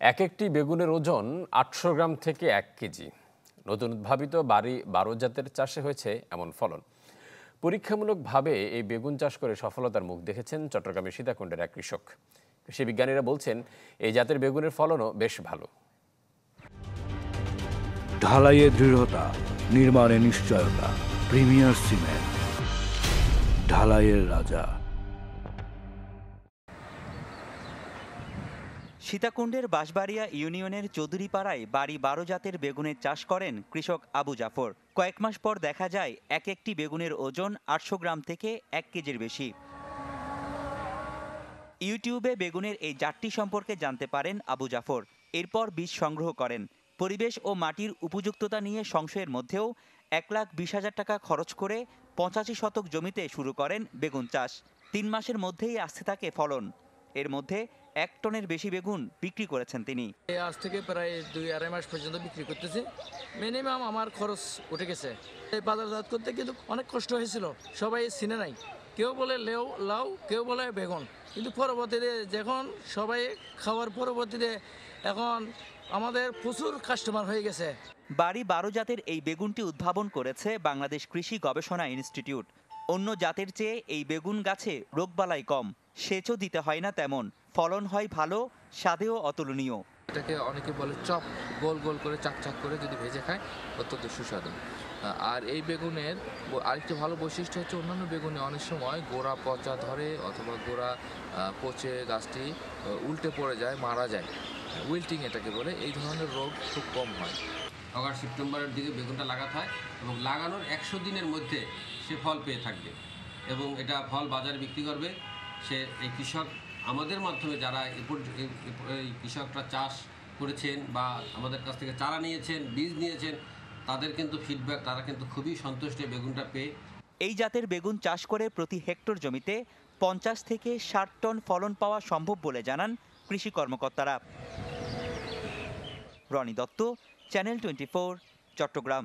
এক একটি বেগুনের ওজন ৮০০ গ্রাম থেকে ১ কেজি। নতুন উদ্ভাবিত বাড়ি ১২ জাতের চাষে হয়েছে এমন ফলন। পরীক্ষামূলকভাবে এই বেগুন চাষ করে সফলতার মুখ দেখেছেন চট্টগ্রামের সীতাকুণ্ডের এক কৃষক। কৃষি বিজ্ঞানীরা বলছেন এই জাতের বেগুনের ফলনও বেশ ভালো। ঢালাইয়ে দৃঢ়তা, নির্মাণে নিশ্চয়তা, প্রিমিয়ার সিমেন্ট, ঢালাইয়ের রাজা। সীতাকুণ্ডের বাঁশবাড়িয়া ইউনিয়নের চৌধুরীপাড়ায় বাড়ি ১২ জাতের বেগুনের চাষ করেন কৃষক আবু জাফর। কয়েক মাস পর দেখা যায় এক একটি বেগুনের ওজন ৮০০ গ্রাম থেকে ১ কেজির বেশি। ইউটিউবে বেগুনের এই জাতটি সম্পর্কে জানতে পারেন আবু জাফর। এরপর বীজ সংগ্রহ করেন। পরিবেশ ও মাটির উপযুক্ততা নিয়ে সংশয়ের মধ্যেও ১,২০,০০০ টাকা খরচ করে ৮৫ শতক জমিতে শুরু করেন বেগুন চাষ। ৩ মাসের মধ্যেই আসতে থাকে ফলন। এর মধ্যে ১ টনের বেশি বেগুন বিক্রি করেছেন তিনি। আজ থেকে প্রায় ২-২.৫ মাস পর্যন্ত বিক্রি করতেছি। মিনিমাম আমার খরচ উঠে গেছে। এই বাজারজাত করতে কিন্তু অনেক কষ্ট হয়েছিল, সবাই চিনে নাই। কেউ বলে লাউ, কেউ বলে বেগুন, কিন্তু পরবর্তীতে যখন সবাই খাওয়ার পরবর্তীতে এখন আমাদের প্রচুর কাস্টমার হয়ে গেছে। বাড়ি ১২ জাতের এই বেগুনটি উদ্ভাবন করেছে বাংলাদেশ কৃষি গবেষণা ইনস্টিটিউট। অন্য জাতের চেয়ে এই বেগুন গাছে রোগবালাই কম, সেচও দিতে হয় না তেমন, ফলন হয় ভালো, স্বাদেও অতুলনীয়। এটাকে অনেকে বলে চপ, গোল গোল করে চাকচাক করে যদি ভেজে খায় অত্যন্ত সুস্বাদু। আর এই বেগুনের আরেকটি ভালো বৈশিষ্ট্য হচ্ছে অন্যান্য বেগুনে অনেক সময় গোড়া পচা ধরে অথবা গোড়া পচে গাছটি উল্টে পড়ে যায়, মারা যায়, উইল্টিং এটাকে বলে। এই ধরনের রোগ খুব কম হয়। আগস্ট সেপ্টেম্বরের দিকে বেগুনটা লাগাতে হয় এবং লাগানোর ১০০ দিনের মধ্যে সে ফল পেয়ে থাকবে এবং এটা ফল বাজারে বিক্রি করবে। সে এই কৃষক আমাদের মাধ্যমে যারা এই কৃষকরা চাষ করেছেন বা আমাদের কাছ থেকে চারা নিয়েছেন, বীজ নিয়েছেন, তাদের কিন্তু ফিডব্যাক, তারা কিন্তু খুবই সন্তুষ্ট বেগুনটা পেয়ে। এই জাতের বেগুন চাষ করে প্রতি হেক্টর জমিতে ৫০ থেকে ৬০ টন ফলন পাওয়া সম্ভব বলে জানান কৃষি কর্মকর্তারা। রনি দত্ত, চ্যানেল 24, চট্টগ্রাম।